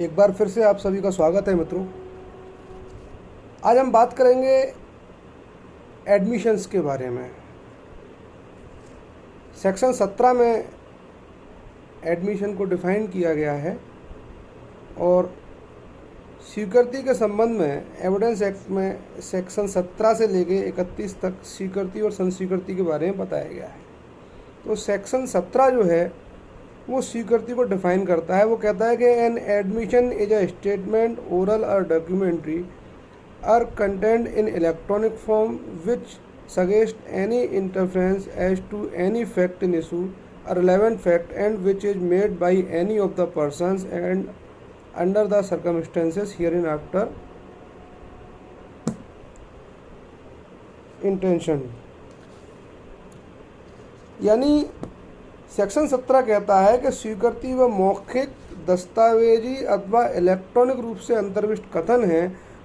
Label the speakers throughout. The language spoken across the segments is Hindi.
Speaker 1: एक बार फिर से आप सभी का स्वागत है मित्रों। आज हम बात करेंगे एडमिशन्स के बारे में। सेक्शन 17 में एडमिशन को डिफ़ाइन किया गया है और स्वीकृति के संबंध में एविडेंस एक्ट में सेक्शन 17 से लेके 31 तक स्वीकृति और संस्वीकृति के बारे में बताया गया है। तो सेक्शन 17 जो है वो स्वीकृति को डिफाइन करता है। वो कहता है कि an admission is a statement oral और documentary or content in electronic form which suggest any interference as to any fact in issue a relevant fact and which is made by any of the persons and under the circumstances hereinafter intention। यानी सेक्शन 17 कहता है कि स्वीकृति व मौखिक दस्तावेजी अथवा इलेक्ट्रॉनिक रूप से अंतर्विष्ट कथन है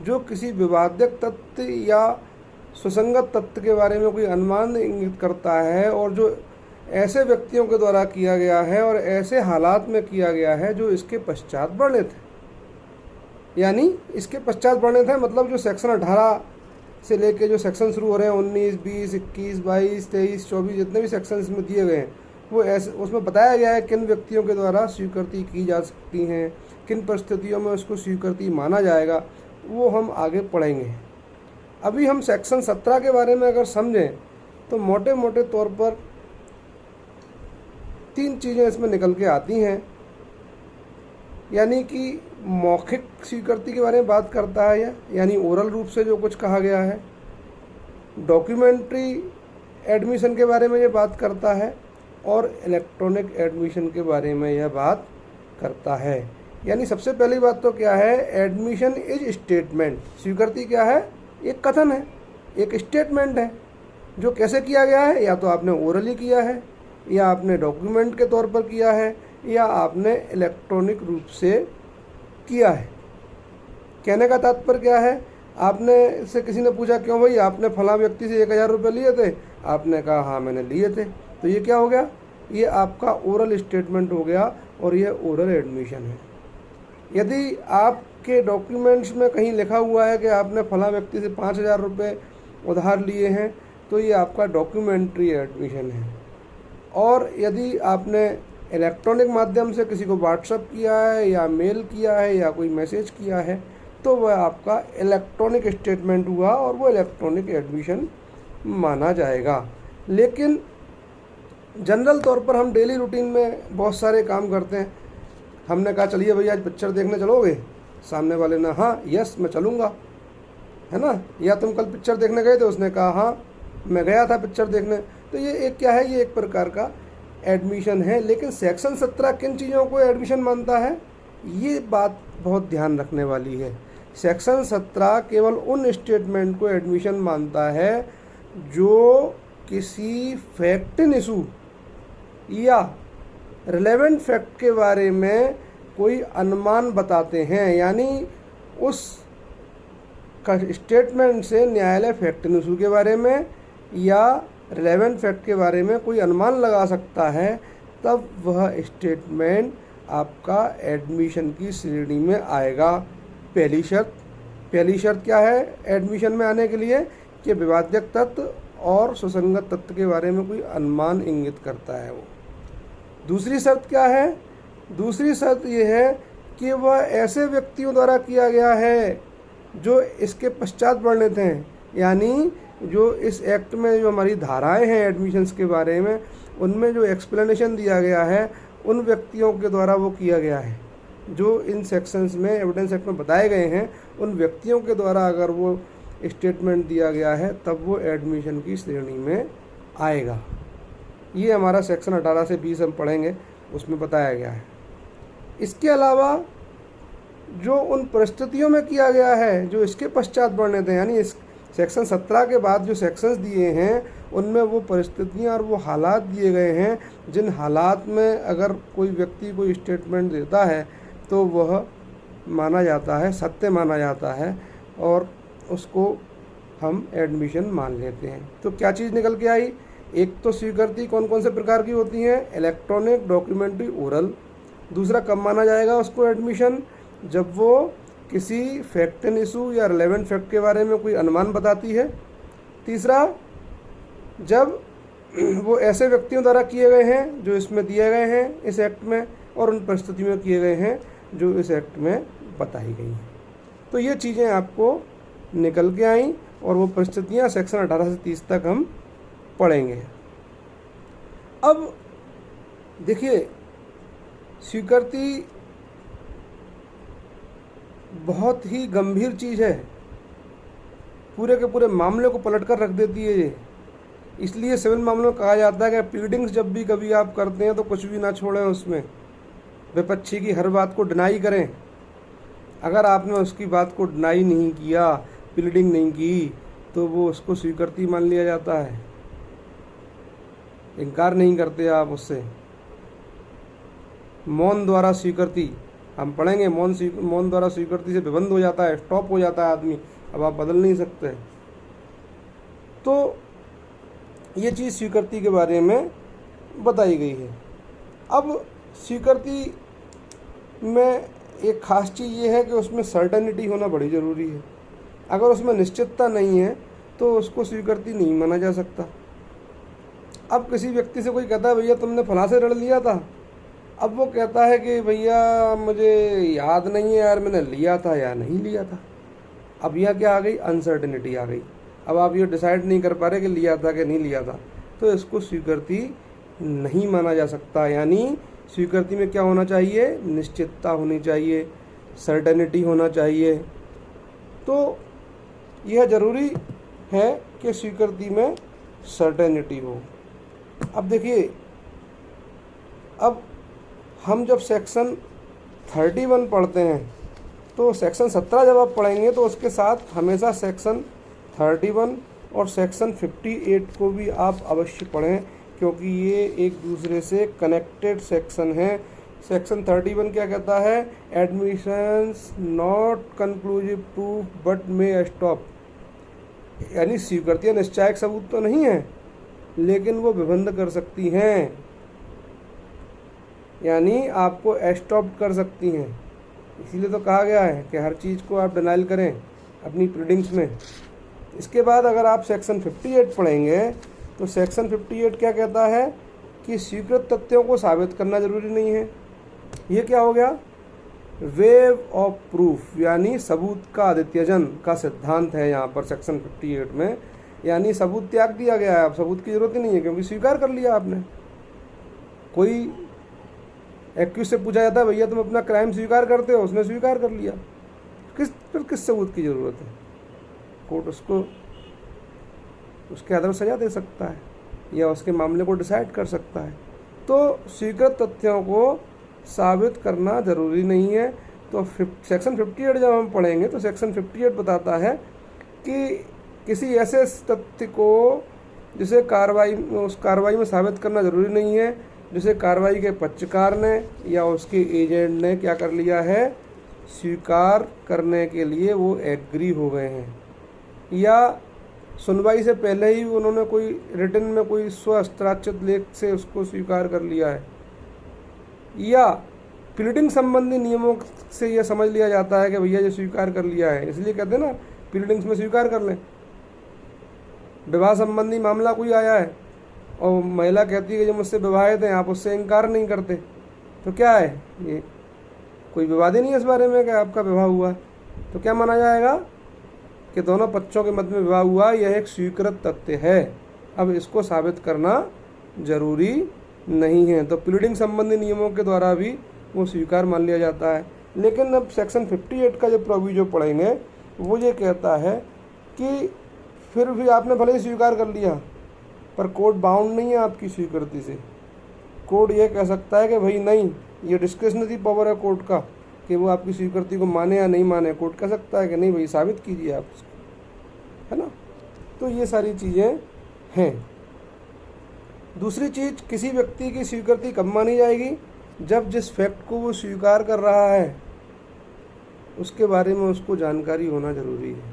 Speaker 1: जो किसी विवादक तथ्य या सुसंगत तथ्य के बारे में कोई अनुमान इंगित करता है और जो ऐसे व्यक्तियों के द्वारा किया गया है और ऐसे हालात में किया गया है जो इसके पश्चात वर्णित है। यानी इसके पश्चात वर्णित है मतलब जो सेक्शन 18 से लेके जो सेक्शन शुरू हो रहे हैं 19, 20, 21, 22, 23, 24 जितने भी सेक्शन इसमें दिए गए हैं वो ऐसे उसमें बताया गया है किन व्यक्तियों के द्वारा स्वीकृति की जा सकती हैं, किन परिस्थितियों में उसको स्वीकृति माना जाएगा, वो हम आगे पढ़ेंगे। अभी हम सेक्शन 17 के बारे में अगर समझें तो मोटे मोटे तौर पर 3 चीज़ें इसमें निकल के आती हैं। यानी कि मौखिक स्वीकृति के बारे में बात करता है यानी ओरल रूप से जो कुछ कहा गया है। डॉक्यूमेंट्री एडमिशन के बारे में ये बात करता है और इलेक्ट्रॉनिक एडमिशन के बारे में यह बात करता है। यानी सबसे पहली बात तो क्या है, एडमिशन इज स्टेटमेंट। स्वीकृति क्या है, एक कथन है, एक स्टेटमेंट है जो कैसे किया गया है, या तो आपने ओरली किया है या आपने डॉक्यूमेंट के तौर पर किया है या आपने इलेक्ट्रॉनिक रूप से किया है। कहने का तात्पर्य क्या है, आपने से किसी ने पूछा क्यों भाई आपने फला व्यक्ति से 1000 रुपये लिए थे, आपने कहा हाँ मैंने लिए थे, तो ये क्या हो गया, ये आपका ओरल स्टेटमेंट हो गया और ये ओरल एडमिशन है। यदि आपके डॉक्यूमेंट्स में कहीं लिखा हुआ है कि आपने फला व्यक्ति से 5000 रुपये उधार लिए हैं तो ये आपका डॉक्यूमेंट्री एडमिशन है। और यदि आपने इलेक्ट्रॉनिक माध्यम से किसी को व्हाट्सएप किया है या मेल किया है या कोई मैसेज किया है तो वह आपका इलेक्ट्रॉनिक स्टेटमेंट हुआ और वो इलेक्ट्रॉनिक एडमिशन माना जाएगा। लेकिन जनरल तौर पर हम डेली रूटीन में बहुत सारे काम करते हैं। हमने कहा चलिए भैया आज पिक्चर देखने चलोगे, सामने वाले ने हाँ यस मैं चलूँगा, है ना। या तुम कल पिक्चर देखने गए थे, उसने कहा हाँ मैं गया था पिक्चर देखने। तो ये एक क्या है, ये एक प्रकार का एडमिशन है। लेकिन सेक्शन 17 किन चीज़ों को एडमिशन मानता है, ये बात बहुत ध्यान रखने वाली है। सेक्शन 17 केवल उन स्टेटमेंट को एडमिशन मानता है जो किसी फैक्ट इन इशू या रिलेवेंट फैक्ट के बारे में कोई अनुमान बताते हैं। यानी उस स्टेटमेंट से न्यायालय फैक्ट इन इशू के बारे में या रिलेवेंट फैक्ट के बारे में कोई अनुमान लगा सकता है, तब वह स्टेटमेंट आपका एडमिशन की श्रेणी में आएगा। पहली शर्त क्या है एडमिशन में आने के लिए, कि विवादक तथ्य और सुसंगत तथ्य के बारे में कोई अनुमान इंगित करता है वो। दूसरी शर्त क्या है, दूसरी शर्त यह है कि वह ऐसे व्यक्तियों द्वारा किया गया है जो इसके पश्चात वर्णित हैं। यानी जो इस एक्ट में जो हमारी धाराएं हैं एडमिशन्स के बारे में, उनमें जो एक्सप्लेनेशन दिया गया है उन व्यक्तियों के द्वारा वो किया गया है जो इन सेक्शंस में एविडेंस एक्ट में बताए गए हैं। उन व्यक्तियों के द्वारा अगर वो स्टेटमेंट दिया गया है तब वो एडमिशन की श्रेणी में आएगा। ये हमारा सेक्शन 18 से 20 हम पढ़ेंगे, उसमें बताया गया है। इसके अलावा जो उन परिस्थितियों में किया गया है जो इसके पश्चात वर्णित हैं, यानी इस सेक्शन 17 के बाद जो सेक्शंस दिए हैं उनमें वो परिस्थितियाँ और वो हालात दिए गए हैं जिन हालात में अगर कोई व्यक्ति कोई स्टेटमेंट देता है तो वह माना जाता है, सत्य माना जाता है और उसको हम एडमिशन मान लेते हैं। तो क्या चीज़ निकल के आई, एक तो स्वीकृति कौन कौन से प्रकार की होती हैं, इलेक्ट्रॉनिक, डॉक्यूमेंट्री, ओरल। दूसरा कब माना जाएगा उसको एडमिशन, जब वो किसी फैक्ट एंड इशू या रिलेवेंट फैक्ट के बारे में कोई अनुमान बताती है। तीसरा, जब वो ऐसे व्यक्तियों द्वारा किए गए हैं जो इसमें दिए गए हैं इस एक्ट में, और उन परिस्थितियों में किए गए हैं जो इस एक्ट में बताई गई हैं। तो ये चीज़ें आपको निकल के आई, और वो परिस्थितियाँ सेक्शन 18 से 30 तक हम पढ़ेंगे। अब देखिए, स्वीकृति बहुत ही गंभीर चीज़ है, पूरे के पूरे मामले को पलट कर रख देती है ये। इसलिए सिविल मामलों में कहा जाता है कि प्लीडिंग्स जब भी कभी आप करते हैं तो कुछ भी ना छोड़ें, उसमें विपक्षी की हर बात को डिनाई करें। अगर आपने उसकी बात को डिनाई नहीं किया, प्लीडिंग नहीं की, तो वो उसको स्वीकृति मान लिया जाता है, इनकार नहीं करते आप उससे। मौन द्वारा स्वीकृति हम पढ़ेंगे, मौन द्वारा स्वीकृति से विबंध हो जाता है, स्टॉप हो जाता है आदमी, अब आप बदल नहीं सकते। तो ये चीज़ स्वीकृति के बारे में बताई गई है। अब स्वीकृति में एक खास चीज़ ये है कि उसमें सर्टेनिटी होना बड़ी ज़रूरी है। अगर उसमें निश्चितता नहीं है तो उसको स्वीकृति नहीं माना जा सकता। अब किसी व्यक्ति से कोई कहता है भैया तुमने फलां से ऋण लिया था, अब वो कहता है कि भैया मुझे याद नहीं है यार, मैंने लिया था या नहीं लिया था। अब यह क्या आ गई, अनसर्टेनिटी आ गई। अब आप ये डिसाइड नहीं कर पा रहे कि लिया था कि नहीं लिया था, तो इसको स्वीकृति नहीं माना जा सकता। यानी स्वीकृति में क्या होना चाहिए, निश्चितता होनी चाहिए, सर्टेनिटी होना चाहिए। तो यह ज़रूरी है कि स्वीकृति में सर्टेनिटी हो। अब देखिए, अब हम जब सेक्शन 31 पढ़ते हैं तो सेक्शन 17 जब आप पढ़ेंगे तो उसके साथ हमेशा सेक्शन 31 और सेक्शन 58 को भी आप अवश्य पढ़ें, क्योंकि ये एक दूसरे से कनेक्टेड सेक्शन है। सेक्शन 31 क्या कहता है, admissions not conclusive proof but may stop, यानी स्वीकृतियाँ निश्चायक सबूत तो नहीं है लेकिन वो विबंध कर सकती हैं, यानी आपको स्टॉप कर सकती हैं। इसीलिए तो कहा गया है कि हर चीज़ को आप डिनाइल करें अपनी प्लीडिंग्स में। इसके बाद अगर आप सेक्शन 58 पढ़ेंगे तो सेक्शन 58 क्या कहता है कि स्वीकृत तथ्यों को साबित करना जरूरी नहीं है। ये क्या हो गया, वेव ऑफ प्रूफ, यानी सबूत का आदित्यजन का सिद्धांत है यहाँ पर सेक्शन 58 में। यानी सबूत त्याग दिया गया है, अब सबूत की जरूरत ही नहीं है क्योंकि स्वीकार कर लिया आपने। कोई एक्यूज से पूछा जाता है भैया तुम अपना क्राइम स्वीकार करते हो, उसने स्वीकार कर लिया, किस सबूत की ज़रूरत है। कोर्ट उसको उसके आधार पर सजा दे सकता है या उसके मामले को डिसाइड कर सकता है। तो स्वीकृत तथ्यों को साबित करना ज़रूरी नहीं है। तो सेक्शन 58 जब हम पढ़ेंगे तो सेक्शन 58 बताता है कि किसी ऐसे तथ्य को जिसे उस कार्रवाई में साबित करना ज़रूरी नहीं है, जिसे कार्रवाई के पक्षकार ने या उसके एजेंट ने क्या कर लिया है, स्वीकार करने के लिए वो एग्री हो गए हैं, या सुनवाई से पहले ही उन्होंने कोई रिटन में कोई स्वहस्ताक्षरित लेख से उसको स्वीकार कर लिया है, या प्लीडिंग संबंधी नियमों से यह समझ लिया जाता है कि भैया ये स्वीकार कर लिया है, इसलिए कहते हैं ना प्लीडिंग्स में स्वीकार कर लें। विवाह संबंधी मामला कोई आया है और महिला कहती है कि जो मुझसे विवाहित हैं, आप उससे इनकार नहीं करते, तो क्या है, ये कोई विवाद ही नहीं है इस बारे में कि आपका विवाह हुआ, तो क्या माना जाएगा कि दोनों पक्षों के मध्य में विवाह हुआ, यह एक स्वीकृत तथ्य है। अब इसको साबित करना जरूरी नहीं है, तो प्लीडिंग संबंधी नियमों के द्वारा भी वो स्वीकार मान लिया जाता है। लेकिन अब सेक्शन 58 का जो प्रोविजो पढ़ेंगे वो ये कहता है कि फिर भी आपने भले ही स्वीकार कर लिया पर कोर्ट बाउंड नहीं है आपकी स्वीकृति से। कोर्ट ये कह सकता है कि भाई नहीं, ये डिस्क्रिशनरी पावर है कोर्ट का कि वो आपकी स्वीकृति को माने या नहीं माने। कोर्ट कह सकता है कि नहीं भाई साबित कीजिए आप उसको, है ना। तो ये सारी चीज़ें हैं। दूसरी चीज़, किसी व्यक्ति की स्वीकृति कब मानी जाएगी, जब जिस फैक्ट को वो स्वीकार कर रहा है उसके बारे में उसको जानकारी होना जरूरी है।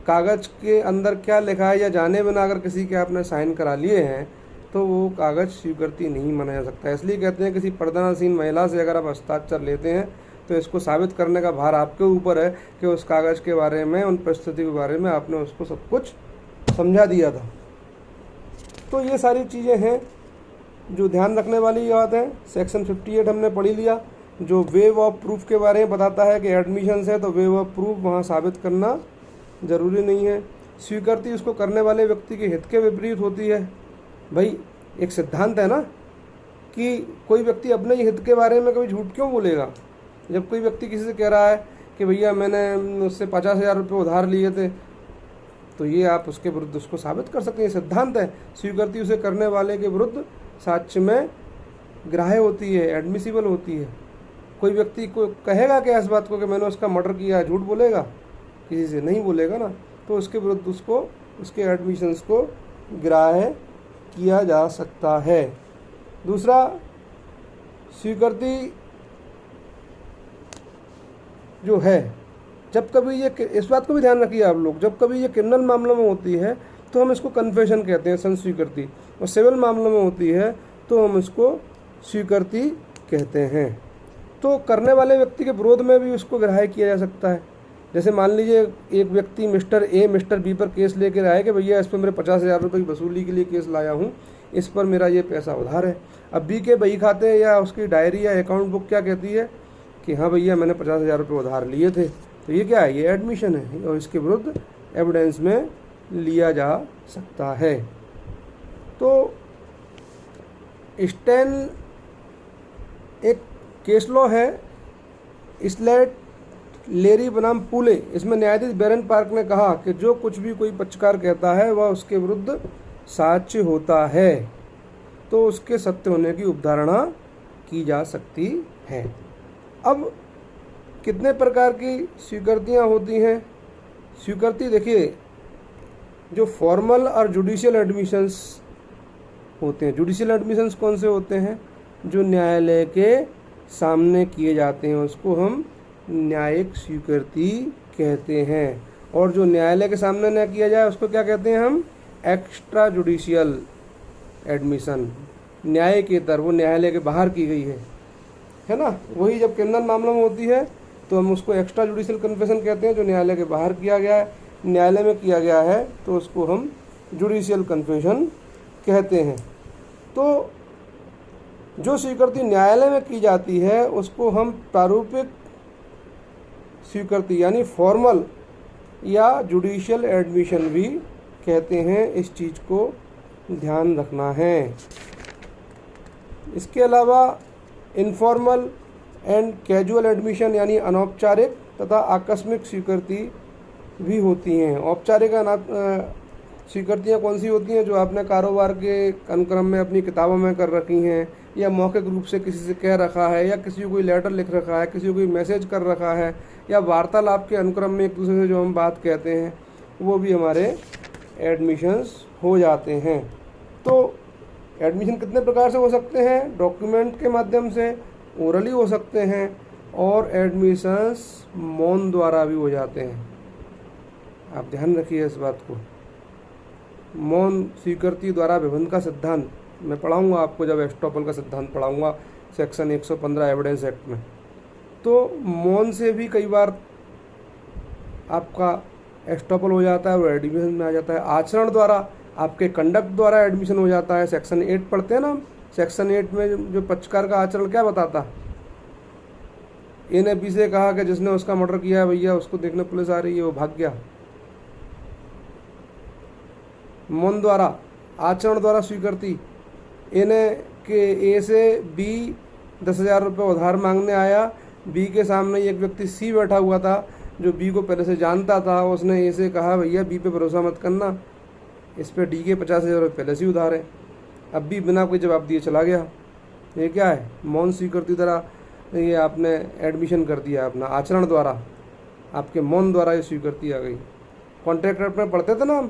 Speaker 1: कागज़ के अंदर क्या लिखा है या जाने बिना अगर किसी के आपने साइन करा लिए हैं तो वो कागज़ स्वीकृति नहीं माना जा सकता। इसलिए कहते हैं किसी पर्दानसीन महिला से अगर आप हस्ताक्षर लेते हैं तो इसको साबित करने का भार आपके ऊपर है कि उस कागज़ के बारे में, उन परिस्थिति के बारे में आपने उसको सब कुछ समझा दिया था। तो ये सारी चीज़ें हैं जो ध्यान रखने वाली बात है। सेक्शन 58 हमने पढ़ी लिया, जो वेव ऑफ प्रूफ के बारे में बताता है कि एडमिशंस है तो वेव ऑफ प्रूफ वहाँ साबित करना ज़रूरी नहीं है। स्वीकृति उसको करने वाले व्यक्ति के हित के विपरीत होती है। भाई एक सिद्धांत है ना कि कोई व्यक्ति अपने हित के बारे में कभी झूठ क्यों बोलेगा। जब कोई व्यक्ति किसी से कह रहा है कि भैया मैंने उससे 50,000 रुपये उधार लिए थे, तो ये आप उसके विरुद्ध उसको साबित कर सकते हैं। सिद्धांत है, स्वीकृति उसे करने वाले के विरुद्ध साक्ष्य में ग्राह्य होती है, एडमिसिबल होती है। कोई व्यक्ति को कहेगा क्या इस बात को कि मैंने उसका मर्डर किया है, झूठ बोलेगा? किसी से नहीं बोलेगा ना। तो उसके विरुद्ध उसको उसके एडमिशंस को ग्राह्य किया जा सकता है। दूसरा, स्वीकृति जो है, जब कभी ये, इस बात को भी ध्यान रखिए आप लोग, जब कभी ये क्रिमिनल मामलों में होती है तो हम इसको कन्फेशन कहते हैं, संस्वीकृति, और सिविल मामलों में होती है तो हम इसको स्वीकृति कहते हैं। तो करने वाले व्यक्ति के विरोध में भी उसको ग्राह्य किया जा सकता है। जैसे मान लीजिए एक व्यक्ति मिस्टर ए मिस्टर बी पर केस लेकर आए कि भैया इस पर मेरे 50,000 रुपये की वसूली के लिए केस लाया हूँ, इस पर मेरा ये पैसा उधार है। अब बी के बही खाते या उसकी डायरी या अकाउंट बुक क्या कहती है कि हाँ भैया मैंने 50,000 रुपये उधार लिए थे। तो ये क्या है? ये एडमिशन है और इसके विरुद्ध एविडेंस में लिया जा सकता है। तो स्टेन एक केस लॉ है, स्लेट लेरी बनाम पूले। इसमें न्यायाधीश बैरन पार्क ने कहा कि जो कुछ भी कोई पक्षकार कहता है वह उसके विरुद्ध साक्ष्य होता है, तो उसके सत्य होने की उपधारणा की जा सकती है। अब कितने प्रकार की स्वीकृतियाँ होती हैं? स्वीकृति देखिए, जो फॉर्मल और जुडिशियल एडमिशंस होते हैं। जुडिशियल एडमिशंस कौन से होते हैं? जो न्यायालय के सामने किए जाते हैं, उसको हम न्यायिक स्वीकृति कहते हैं। और जो न्यायालय के सामने न किया जाए उसको क्या कहते हैं हम? Extra judicial admission. न्यायिकेतर, वो न्यायालय के बाहर की गई है ना। वही जब क्रिमिनल मामलों में होती है तो हम उसको एक्स्ट्रा जुडिशियल कन्फेशन कहते हैं, जो न्यायालय के बाहर किया गया है। न्यायालय में किया गया है तो उसको हम जुडिशियल कन्फेशन कहते हैं। तो जो स्वीकृति न्यायालय में की जाती है उसको हम प्रारूपिक स्वीकृति यानी फॉर्मल या जुडिशियल एडमिशन भी कहते हैं। इस चीज़ को ध्यान रखना है। इसके अलावा इनफॉर्मल एंड कैजुअल एडमिशन यानी अनौपचारिक तथा आकस्मिक स्वीकृति भी होती हैं। औपचारिक स्वीकृतियाँ कौन सी होती हैं? जो आपने कारोबार के अनुक्रम में अपनी किताबों में कर रखी हैं, या मौखिक रूप से किसी से कह रखा है, या किसी को कोई लेटर लिख रखा है, किसी को कोई मैसेज कर रखा है, या वार्तालाप के अनुक्रम में एक दूसरे से जो हम बात कहते हैं, वो भी हमारे एडमिशंस हो जाते हैं। तो एडमिशन कितने प्रकार से हो सकते हैं? डॉक्यूमेंट के माध्यम से, ओरली हो सकते हैं, और एडमिशंस मौन द्वारा भी हो जाते हैं। आप ध्यान रखिए इस बात को। मौन स्वीकृति द्वारा विबंध का सिद्धांत मैं पढ़ाऊंगा आपको जब एस्टॉपल का सिद्धांत पढ़ाऊंगा सेक्शन 115 एविडेंस एक्ट में। तो मौन से भी कई बार आपका एस्टॉपल हो जाता है और एडमिशन में आ जाता है। आचरण द्वारा, आपके कंडक्ट द्वारा एडमिशन हो जाता है। सेक्शन 8 पढ़ते हैं ना, सेक्शन 8 में जो पक्षकार का आचरण क्या बताता? ए ने बी से कहा कि जिसने उसका मर्डर किया है भैया उसको देखने पुलिस आ रही है, वो भाग गया। मौन द्वारा, आचरण द्वारा स्वीकृति। ए से बी 10,000 रुपये उधार मांगने आया। बी के सामने एक व्यक्ति सी बैठा हुआ था जो बी को पहले से जानता था। उसने ए से कहा भैया बी पे भरोसा मत करना, इस पे डी के 50,000 रुपये पहले से ही उधार है। अब भी बिना कोई जवाब दिए चला गया। ये क्या है? मौन स्वीकृति द्वारा ये आपने एडमिशन कर दिया अपना आचरण द्वारा, आपके मौन द्वारा ये स्वीकृति आ गई। कॉन्ट्रैक्ट एक्ट में पढ़ते थे ना हम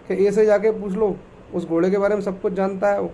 Speaker 1: कि ए से जाके पूछ लो, उस घोड़े के बारे में सब कुछ जानता है वो।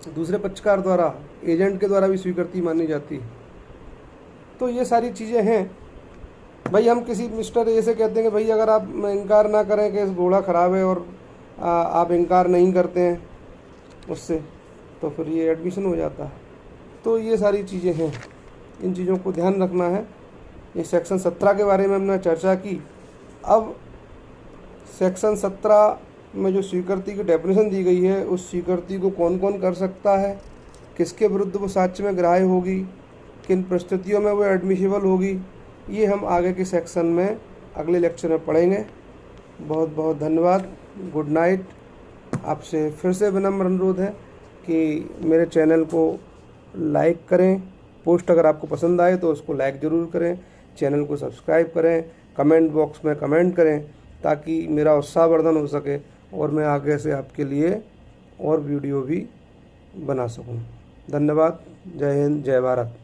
Speaker 1: दूसरे पक्षकार द्वारा, एजेंट के द्वारा भी स्वीकृति मानी जाती है। तो ये सारी चीज़ें हैं। भाई हम किसी मिस्टर ए से कहते हैं कि भाई अगर आप इनकार ना करें कि इस घोड़ा ख़राब है और आप इनकार नहीं करते हैं उससे, तो फिर ये एडमिशन हो जाता है। तो ये सारी चीज़ें हैं, इन चीज़ों को ध्यान रखना है। ये सेक्शन 17 के बारे में हमने चर्चा की। अब सेक्शन 17 में जो स्वीकृति की डेफिनेशन दी गई है, उस स्वीकृति को कौन कौन कर सकता है, किसके विरुद्ध वो साक्ष्य में ग्राह्य होगी, किन परिस्थितियों में वो एडमिसिबल होगी, ये हम आगे के सेक्शन में अगले लेक्चर में पढ़ेंगे। बहुत बहुत धन्यवाद। Good night. आपसे फिर से विनम्र अनुरोध है कि मेरे चैनल को लाइक करें, पोस्ट अगर आपको पसंद आए तो उसको लाइक ज़रूर करें, चैनल को सब्सक्राइब करें, कमेंट बॉक्स में कमेंट करें ताकि मेरा उत्साहवर्धन हो सके और मैं आगे से आपके लिए और वीडियो भी बना सकूं। धन्यवाद। जय हिंद, जय भारत।